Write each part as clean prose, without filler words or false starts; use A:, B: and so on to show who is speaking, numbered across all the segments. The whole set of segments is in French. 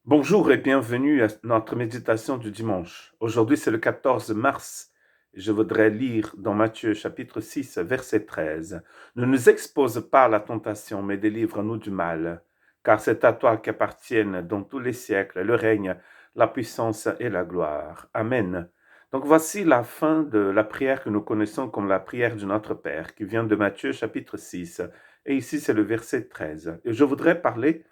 A: Bonjour et bienvenue à notre méditation du dimanche. Aujourd'hui, c'est le 14 mars. Je voudrais lire dans Matthieu chapitre 6, verset 13. Ne nous expose pas à la tentation, mais délivre-nous du mal. Car c'est à toi qu'appartiennent dans tous les siècles le règne, la puissance et la gloire. Amen. Donc voici la fin de la prière que nous connaissons comme la prière de notre Père, qui vient de Matthieu chapitre 6. Et ici, c'est le verset 13. Et je voudrais parler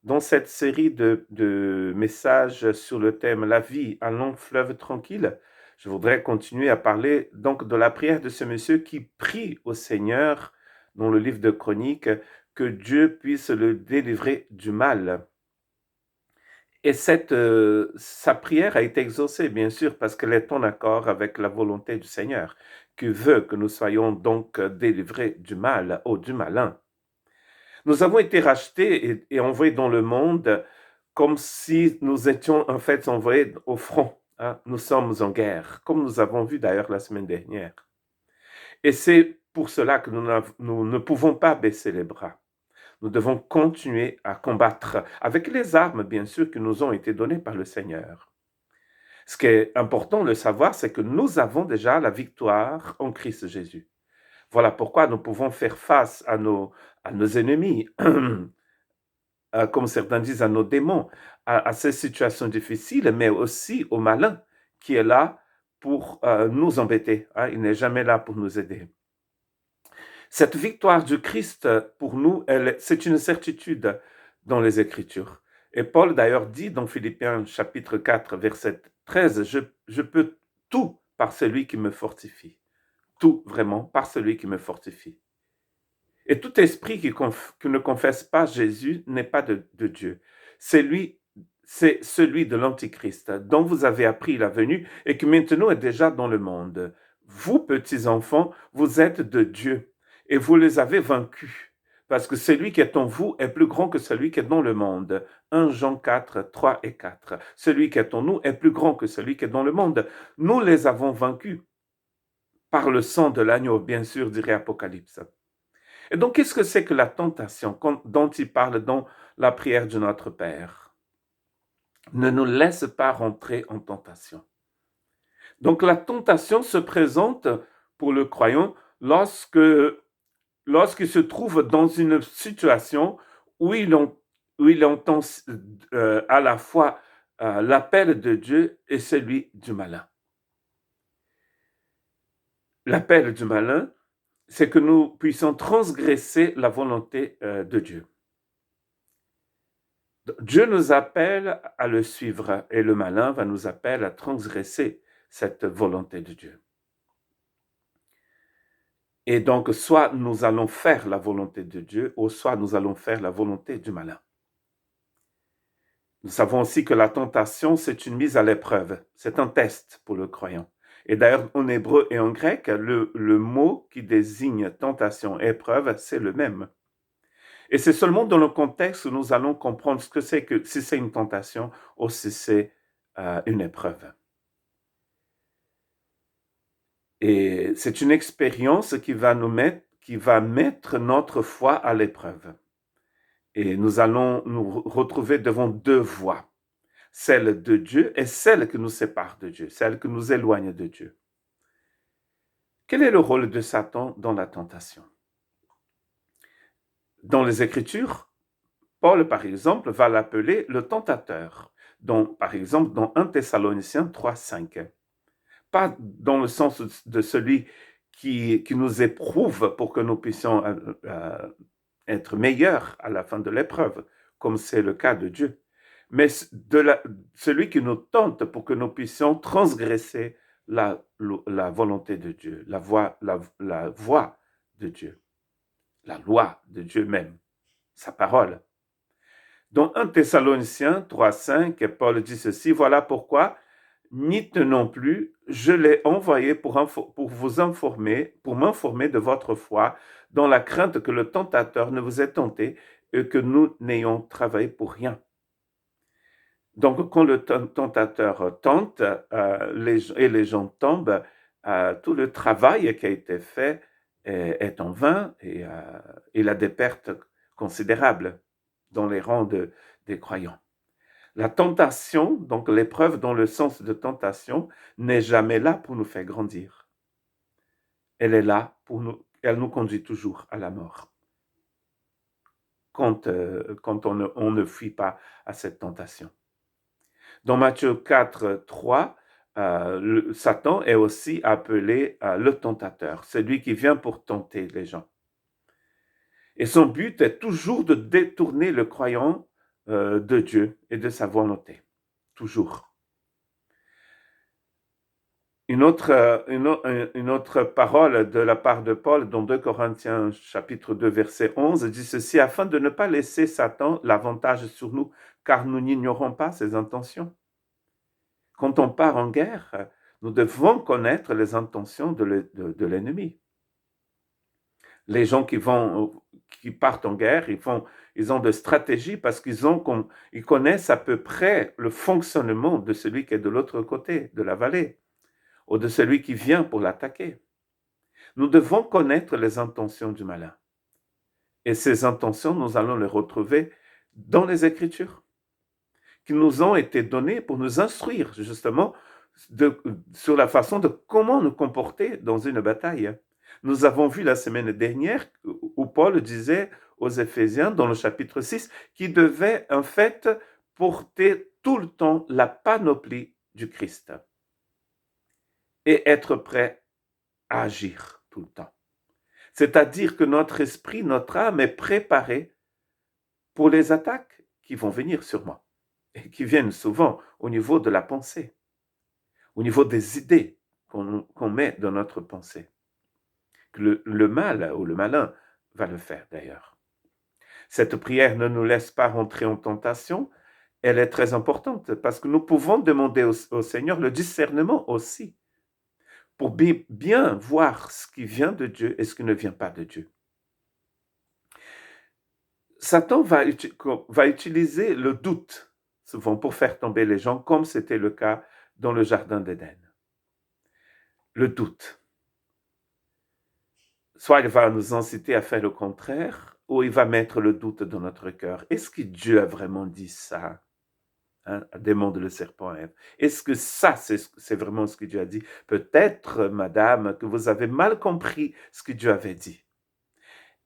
A: dans cette série de messages sur le thème La vie, un long fleuve tranquille. Je voudrais continuer à parler donc de la prière de ce monsieur qui prie au Seigneur dans le livre de Chroniques que Dieu puisse le délivrer du mal. Et sa prière a été exaucée, bien sûr, parce qu'elle est en accord avec la volonté du Seigneur, qui veut que nous soyons donc délivrés du mal ou du malin. Nous avons été rachetés et envoyés dans le monde comme si nous étions en fait envoyés au front. Hein. Nous sommes en guerre, comme nous avons vu d'ailleurs la semaine dernière. Et c'est pour cela que nous ne pouvons pas baisser les bras. Nous devons continuer à combattre avec les armes, bien sûr, qui nous ont été données par le Seigneur. Ce qui est important de savoir, c'est que nous avons déjà la victoire en Christ Jésus. Voilà pourquoi nous pouvons faire face à nos ennemis, comme certains disent, à nos démons, à ces situations difficiles, mais aussi au malin qui est là pour nous embêter. Hein, il n'est jamais là pour nous aider. Cette victoire du Christ, pour nous, c'est une certitude dans les Écritures. Et Paul d'ailleurs dit dans Philippiens chapitre 4, verset 13, je peux tout par celui qui me fortifie. Tout vraiment par celui qui me fortifie. Et tout esprit qui ne confesse pas Jésus n'est pas de Dieu. C'est celui de l'Antichrist, dont vous avez appris la venue et qui maintenant est déjà dans le monde. Vous, petits enfants, vous êtes de Dieu et vous les avez vaincus, parce que celui qui est en vous est plus grand que celui qui est dans le monde. 1 Jean 4, 3 et 4. Celui qui est en nous est plus grand que celui qui est dans le monde. Nous les avons vaincus par le sang de l'agneau, bien sûr, dirait Apocalypse. Et donc, qu'est-ce que c'est que la tentation dont il parle dans la prière de notre Père? Ne nous laisse pas rentrer en tentation. Donc, la tentation se présente pour le croyant lorsqu'il se trouve dans une situation où il entend à la fois l'appel de Dieu et celui du malin. L'appel du malin, c'est que nous puissions transgresser la volonté de Dieu. Dieu nous appelle à le suivre et le malin va nous appeler à transgresser cette volonté de Dieu. Et donc, soit nous allons faire la volonté de Dieu, ou soit nous allons faire la volonté du malin. Nous savons aussi que la tentation, c'est une mise à l'épreuve. C'est un test pour le croyant. Et d'ailleurs, en hébreu et en grec, le mot qui désigne tentation et épreuve, c'est le même. Et c'est seulement dans le contexte où nous allons comprendre ce que c'est que si c'est une tentation ou si c'est une épreuve. Et c'est une expérience qui va mettre notre foi à l'épreuve. Et nous allons nous retrouver devant deux voies, celle de Dieu et celle qui nous sépare de Dieu, celle qui nous éloigne de Dieu. Quel est le rôle de Satan dans la tentation? Dans les Écritures, Paul, par exemple, va l'appeler le tentateur, par exemple, dans 1 Thessaloniciens 3, 5. Pas dans le sens de celui qui nous éprouve pour que nous puissions être meilleurs à la fin de l'épreuve, comme c'est le cas de Dieu, mais celui qui nous tente pour que nous puissions transgresser la volonté de Dieu, la voie de Dieu, la loi de Dieu même, sa parole. Dans 1 Thessaloniciens 3,5, Paul dit ceci, voilà pourquoi, ni non plus, je l'ai envoyé pour vous informer, pour m'informer de votre foi, dans la crainte que le tentateur ne vous ait tenté et que nous n'ayons travaillé pour rien. Donc, quand le tentateur tente et les gens tombent, tout le travail qui a été fait est en vain et il a des pertes considérables dans les rangs des croyants. La tentation, donc l'épreuve dans le sens de tentation, n'est jamais là pour nous faire grandir. Elle est là pour nous, elle nous conduit toujours à la mort. Quand on ne fuit pas à cette tentation. Dans Matthieu 4, 3, Satan est aussi appelé le tentateur, celui qui vient pour tenter les gens. Et son but est toujours de détourner le croyant de Dieu et de sa volonté. Toujours. Une autre parole de la part de Paul dans 2 Corinthiens chapitre 2 verset 11 dit ceci, afin de ne pas laisser Satan l'avantage sur nous, car nous n'ignorons pas ses intentions. Quand on part en guerre, nous devons connaître les intentions de l'ennemi. Les gens qui partent en guerre, ils ont des stratégies parce ils connaissent à peu près le fonctionnement de celui qui est de l'autre côté de la vallée, ou de celui qui vient pour l'attaquer. Nous devons connaître les intentions du malin. Et ces intentions, nous allons les retrouver dans les Écritures, qui nous ont été données pour nous instruire, justement, sur la façon de comment nous comporter dans une bataille. Nous avons vu la semaine dernière où Paul disait aux Éphésiens, dans le chapitre 6, qu'ils devaient en fait porter tout le temps la panoplie du Christ et être prêts à agir tout le temps. C'est-à-dire que notre esprit, notre âme est préparée pour les attaques qui vont venir sur moi et qui viennent souvent au niveau de la pensée, au niveau des idées qu'on met dans notre pensée. Le mal ou le malin va le faire d'ailleurs. Cette prière ne nous laisse pas rentrer en tentation, elle est très importante parce que nous pouvons demander au Seigneur le discernement aussi pour bien voir ce qui vient de Dieu et ce qui ne vient pas de Dieu. Satan va utiliser le doute souvent pour faire tomber les gens, comme c'était le cas dans le jardin d'Éden. Le doute. Soit il va nous inciter à faire le contraire, ou il va mettre le doute dans notre cœur. Est-ce que Dieu a vraiment dit ça? Demande le serpent à Ève. Est-ce que ça, c'est vraiment ce que Dieu a dit? Peut-être, madame, que vous avez mal compris ce que Dieu avait dit.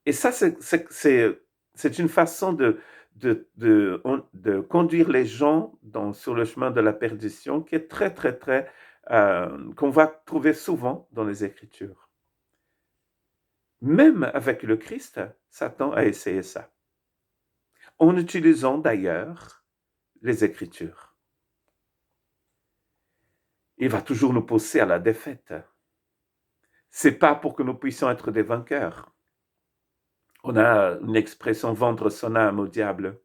A: Et ça, c'est une façon de conduire les gens sur le chemin de la perdition qui est très, très, très, qu'on va trouver souvent dans les Écritures. Même avec le Christ, Satan a essayé ça. En utilisant d'ailleurs les Écritures. Il va toujours nous pousser à la défaite. C'est pas pour que nous puissions être des vainqueurs. On a une expression vendre son âme au diable.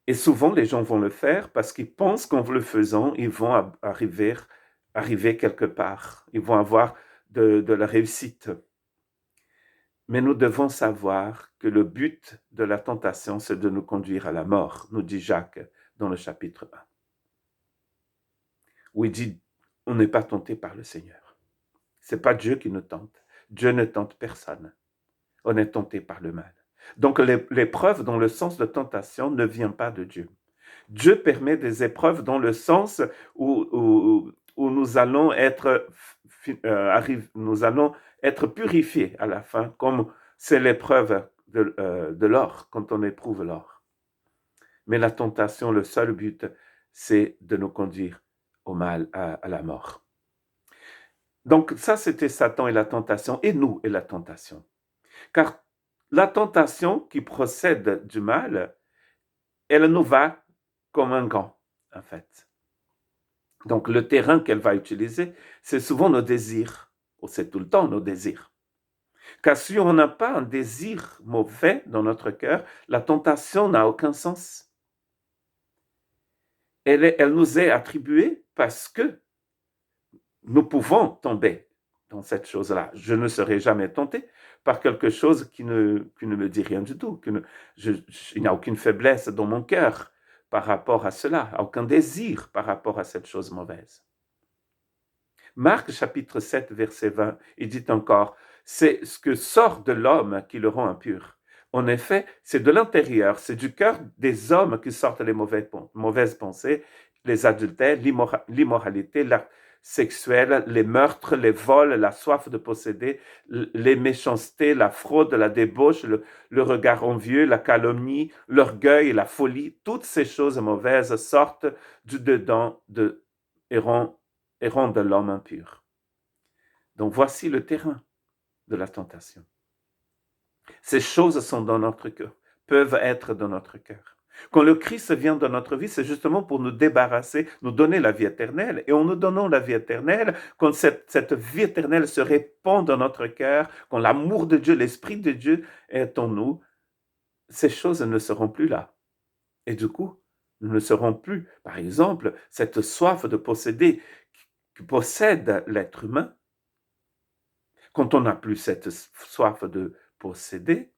A: Et souvent, les gens vont le faire parce qu'ils pensent qu'en le faisant, ils vont arriver quelque part. Ils vont avoir de la réussite. Mais nous devons savoir que le but de la tentation, c'est de nous conduire à la mort, nous dit Jacques dans le chapitre 1. Où il dit, on n'est pas tenté par le Seigneur. C'est pas Dieu qui nous tente. Dieu ne tente personne. On est tenté par le mal. Donc l'épreuve dans le sens de tentation ne vient pas de Dieu. Dieu permet des épreuves dans le sens où nous allons être purifiés à la fin, comme c'est l'épreuve de l'or, quand on éprouve l'or. Mais la tentation, le seul but, c'est de nous conduire au mal, à la mort. Donc ça, c'était Satan et la tentation, et nous et la tentation. Car la tentation qui procède du mal, elle nous va comme un gant, en fait. Donc le terrain qu'elle va utiliser, c'est souvent nos désirs, ou c'est tout le temps nos désirs. Car si on n'a pas un désir mauvais dans notre cœur, la tentation n'a aucun sens. Elle nous est attribuée parce que nous pouvons tomber dans cette chose-là. Je ne serai jamais tenté par quelque chose qui ne me dit rien du tout. Il n'y a aucune faiblesse dans mon cœur par rapport à cela, aucun désir par rapport à cette chose mauvaise. Marc chapitre 7, verset 20, il dit encore, c'est ce que sort de l'homme qui le rend impur. En effet, c'est de l'intérieur, c'est du cœur des hommes qui sortent les mauvaises pensées, les adultères, l'immoralité, l'acte sexuel, les meurtres, les vols, la soif de posséder, les méchancetés, la fraude, la débauche, le regard envieux, la calomnie, l'orgueil, la folie. Toutes ces choses mauvaises sortent du dedans et rendent l'homme impur. Donc voici le terrain de la tentation. Ces choses sont dans notre cœur, peuvent être dans notre cœur. Quand le Christ vient dans notre vie, c'est justement pour nous débarrasser, nous donner la vie éternelle. Et en nous donnant la vie éternelle, quand cette vie éternelle se répand dans notre cœur, quand l'amour de Dieu, l'Esprit de Dieu est en nous, ces choses ne seront plus là. Et du coup, nous ne serons plus, par exemple, cette soif de posséder qui possède l'être humain. Quand on n'a plus cette soif de posséder,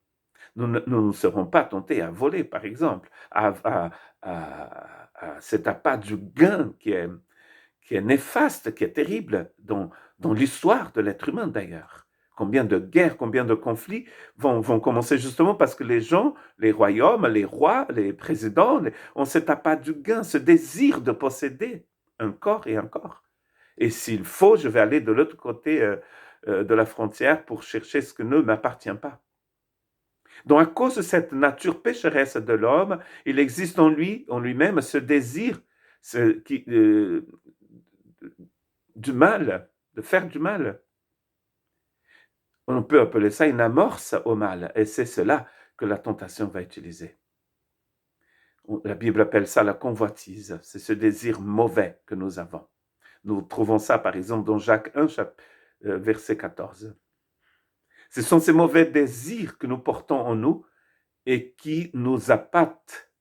A: nous ne serons pas tentés à voler, par exemple, à cet appât du gain qui est néfaste, qui est terrible dans l'histoire de l'être humain d'ailleurs. Combien de guerres, combien de conflits vont commencer justement parce que les gens, les royaumes, les rois, les présidents ont cet appât du gain, ce désir de posséder un corps et un corps. Et s'il faut, je vais aller de l'autre côté de la frontière pour chercher ce qui ne m'appartient pas. Donc, à cause de cette nature pécheresse de l'homme, il existe en lui-même, ce désir du mal, de faire du mal. On peut appeler ça une amorce au mal, et c'est cela que la tentation va utiliser. La Bible appelle ça la convoitise, c'est ce désir mauvais que nous avons. Nous trouvons ça, par exemple, dans Jacques 1, verset 14. Ce sont ces mauvais désirs que nous portons en nous et qui nous appâtent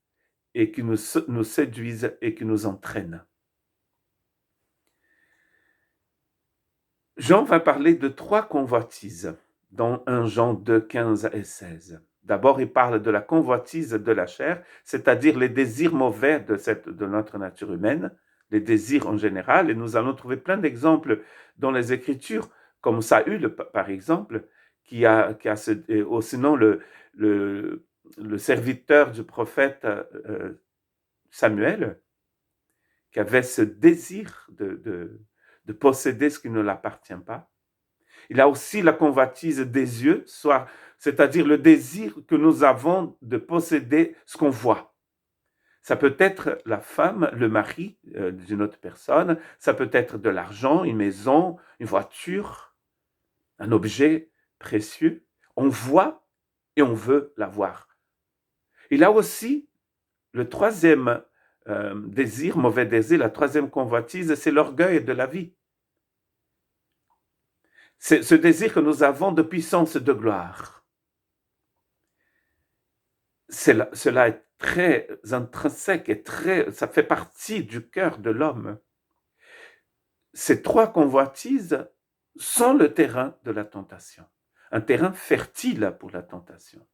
A: et qui nous séduisent et qui nous entraînent. Jean va parler de 3 convoitises dans 1 Jean 2, 15 et 16. D'abord, il parle de la convoitise de la chair, c'est-à-dire les désirs mauvais de notre nature humaine, les désirs en général, et nous allons trouver plein d'exemples dans les Écritures, comme Saül, par exemple, qui a sinon le serviteur du prophète Samuel, qui avait ce désir de posséder ce qui ne l'appartient pas. Il a aussi la convoitise des yeux, c'est-à-dire le désir que nous avons de posséder ce qu'on voit. Ça peut être la femme, le mari d'une autre personne, ça peut être de l'argent, une maison, une voiture, un objet précieux. On voit et on veut l'avoir. Il a aussi le troisième désir, mauvais désir, la troisième convoitise, c'est l'orgueil de la vie. C'est ce désir que nous avons de puissance de gloire. Cela est très intrinsèque et ça fait partie du cœur de l'homme. Ces 3 convoitises sont le terrain de la tentation, un terrain fertile pour la tentation.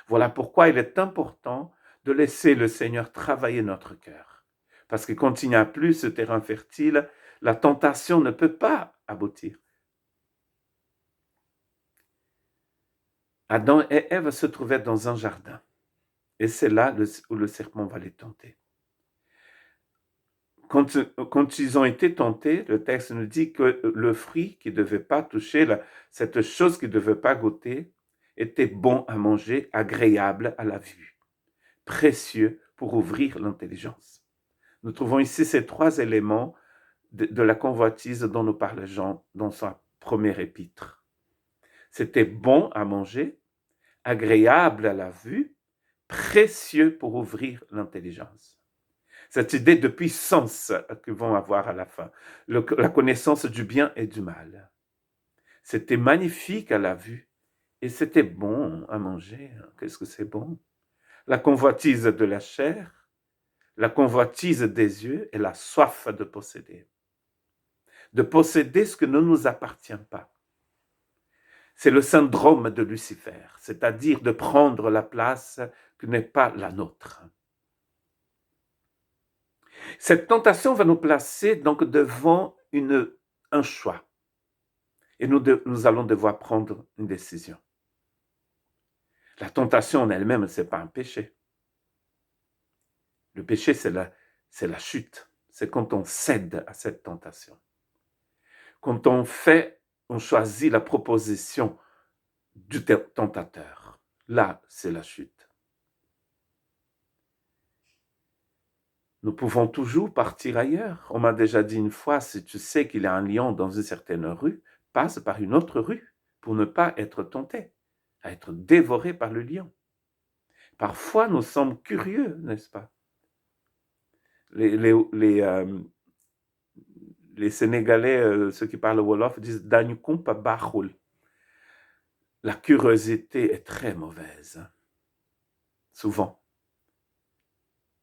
A: Voilà pourquoi il est important de laisser le Seigneur travailler notre cœur. Parce que quand il n'y a plus ce terrain fertile, la tentation ne peut pas aboutir. Adam et Ève se trouvaient dans un jardin. Et c'est là où le serpent va les tenter. Quand ils ont été tentés, le texte nous dit que le fruit qu'ils ne devaient pas toucher, cette chose qu'ils ne devaient pas goûter, était bon à manger, agréable à la vue, précieux pour ouvrir l'intelligence. Nous trouvons ici ces 3 éléments de la convoitise dont nous parle Jean dans sa première épître. C'était bon à manger, agréable à la vue, précieux pour ouvrir l'intelligence. Cette idée de puissance qu'ils vont avoir à la fin, la connaissance du bien et du mal. C'était magnifique à la vue et c'était bon à manger. Qu'est-ce que c'est bon? La convoitise de la chair, la convoitise des yeux et la soif de posséder. De posséder ce qui ne nous appartient pas. C'est le syndrome de Lucifer, c'est-à-dire de prendre la place qui n'est pas la nôtre. Cette tentation va nous placer donc devant un choix. Et nous allons devoir prendre une décision. La tentation en elle-même, ce n'est pas un péché. Le péché, c'est la chute. C'est quand on cède à cette tentation. Quand on choisit la proposition du tentateur. Là, c'est la chute. Nous pouvons toujours partir ailleurs. On m'a déjà dit une fois, si tu sais qu'il y a un lion dans une certaine rue, passe par une autre rue pour ne pas être tenté, à être dévoré par le lion. Parfois, nous sommes curieux, n'est-ce pas? Les Sénégalais, ceux qui parlent Wolof, disent Dañu kumpa baaxul. La curiosité est très mauvaise. Souvent.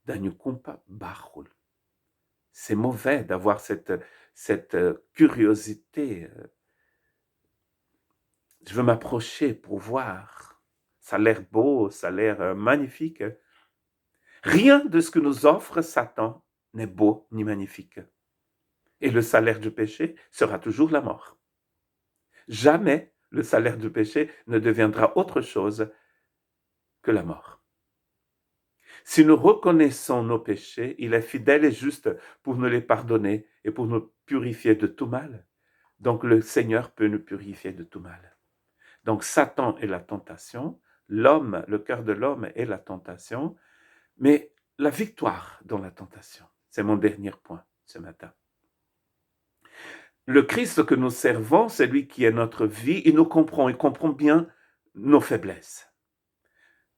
A: Dañu kumpa baaxul. C'est mauvais d'avoir cette curiosité. Je veux m'approcher pour voir. Ça a l'air beau, ça a l'air magnifique. Rien de ce que nous offre Satan n'est beau ni magnifique. Et le salaire du péché sera toujours la mort. Jamais le salaire du péché ne deviendra autre chose que la mort. Si nous reconnaissons nos péchés, il est fidèle et juste pour nous les pardonner et pour nous purifier de tout mal. Donc le Seigneur peut nous purifier de tout mal. Donc Satan est la tentation, l'homme, le cœur de l'homme est la tentation, mais la victoire dans la tentation, c'est mon dernier point ce matin. Le Christ que nous servons, c'est lui qui est notre vie, il comprend bien nos faiblesses.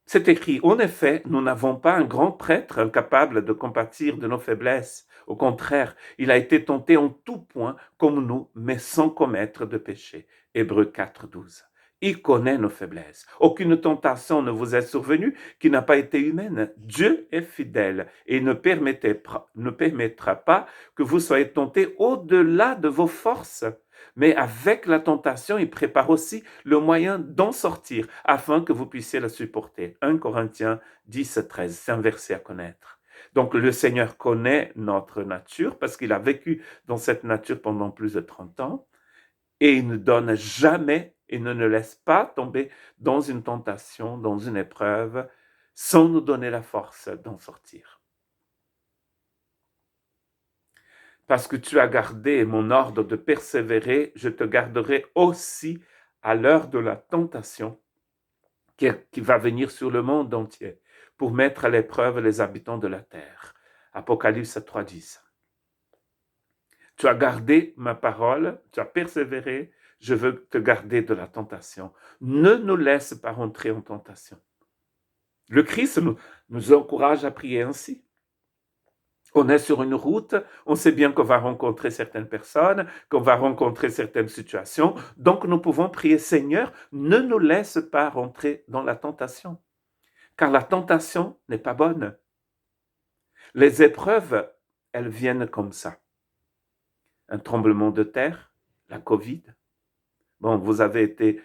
A: C'est écrit, en effet, nous n'avons pas un grand prêtre incapable de compatir de nos faiblesses. Au contraire, il a été tenté en tout point comme nous, mais sans commettre de péché. Hébreux 4, 12. Il connaît nos faiblesses. Aucune tentation ne vous est survenue qui n'a pas été humaine. Dieu est fidèle et ne permettra pas que vous soyez tentés au-delà de vos forces. Mais avec la tentation, il prépare aussi le moyen d'en sortir afin que vous puissiez la supporter. 1 Corinthiens 10, 13, c'est un verset à connaître. Donc le Seigneur connaît notre nature parce qu'il a vécu dans cette nature pendant plus de 30 ans et il ne donne jamais et ne nous laisse pas tomber dans une tentation, dans une épreuve, sans nous donner la force d'en sortir. Parce que tu as gardé mon ordre de persévérer, je te garderai aussi à l'heure de la tentation qui va venir sur le monde entier pour mettre à l'épreuve les habitants de la terre. Apocalypse 3.10. Tu as gardé ma parole, tu as persévéré, je veux te garder de la tentation. Ne nous laisse pas rentrer en tentation. Le Christ nous encourage à prier ainsi. On est sur une route, on sait bien qu'on va rencontrer certaines personnes, qu'on va rencontrer certaines situations, donc nous pouvons prier, Seigneur, ne nous laisse pas rentrer dans la tentation, car la tentation n'est pas bonne. Les épreuves, elles viennent comme ça. Un tremblement de terre, la Covid. Bon, vous avez été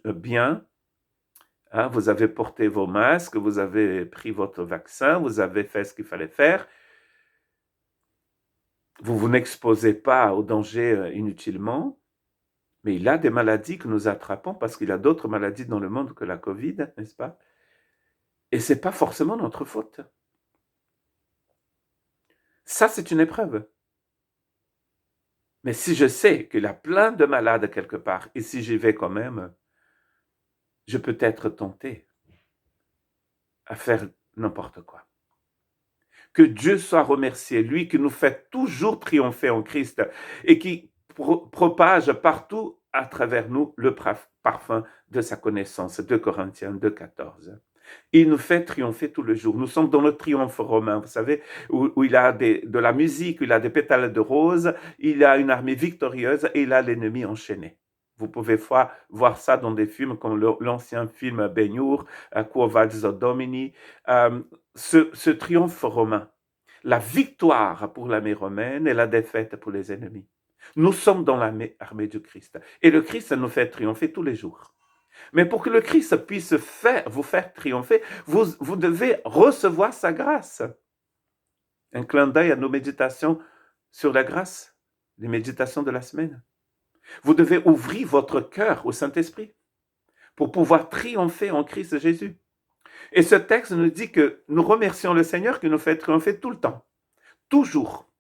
A: bien, hein, vous avez porté vos masques, vous avez pris votre vaccin, vous avez fait ce qu'il fallait faire. Vous n'exposez pas au danger inutilement, mais il y a des maladies que nous attrapons parce qu'il y a d'autres maladies dans le monde que la Covid, n'est-ce pas? Et ce n'est pas forcément notre faute. Ça, c'est une épreuve. Mais si je sais qu'il y a plein de malades quelque part, et si j'y vais quand même, je peux être tenté à faire n'importe quoi. Que Dieu soit remercié, lui qui nous fait toujours triompher en Christ et qui propage partout à travers nous le parfum de sa connaissance. 2 Corinthiens 2, 14. Il nous fait triompher tous les jours. Nous sommes dans le triomphe romain, vous savez, où il a de la musique, où il a des pétales de rose, il a une armée victorieuse et il a l'ennemi enchaîné. Vous pouvez voir ça dans des films comme l'ancien film Ben-Hur, Quo Vadis Domini. Ce triomphe romain, la victoire pour l'armée romaine et la défaite pour les ennemis. Nous sommes dans l'armée du Christ. Et le Christ nous fait triompher tous les jours. Mais pour que le Christ puisse vous faire triompher, vous devez recevoir sa grâce. Un clin d'œil à nos méditations sur la grâce, les méditations de la semaine. Vous devez ouvrir votre cœur au Saint-Esprit pour pouvoir triompher en Christ Jésus. Et ce texte nous dit que nous remercions le Seigneur qui nous fait triompher tout le temps, toujours.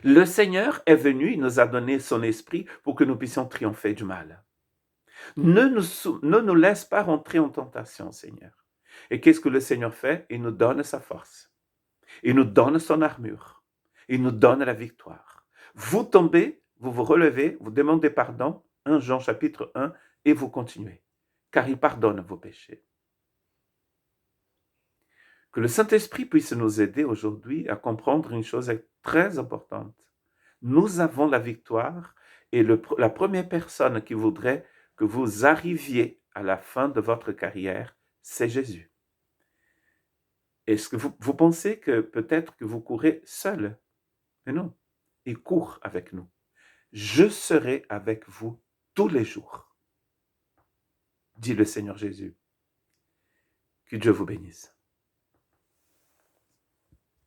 A: Le Seigneur est venu, il nous a donné son esprit pour que nous puissions triompher du mal. Ne nous laisse pas rentrer en tentation, Seigneur. Et qu'est-ce que le Seigneur fait? Il nous donne sa force. Il nous donne son armure. Il nous donne la victoire. Vous tombez, vous vous relevez, vous demandez pardon, 1 Jean chapitre 1, et vous continuez, car il pardonne vos péchés. Que le Saint-Esprit puisse nous aider aujourd'hui à comprendre une chose très importante. Nous avons la victoire et la première personne qui voudrait que vous arriviez à la fin de votre carrière, c'est Jésus. Est-ce que vous pensez que peut-être que vous courez seul? Mais non, il court avec nous. Je serai avec vous tous les jours, dit le Seigneur Jésus. Que Dieu vous bénisse.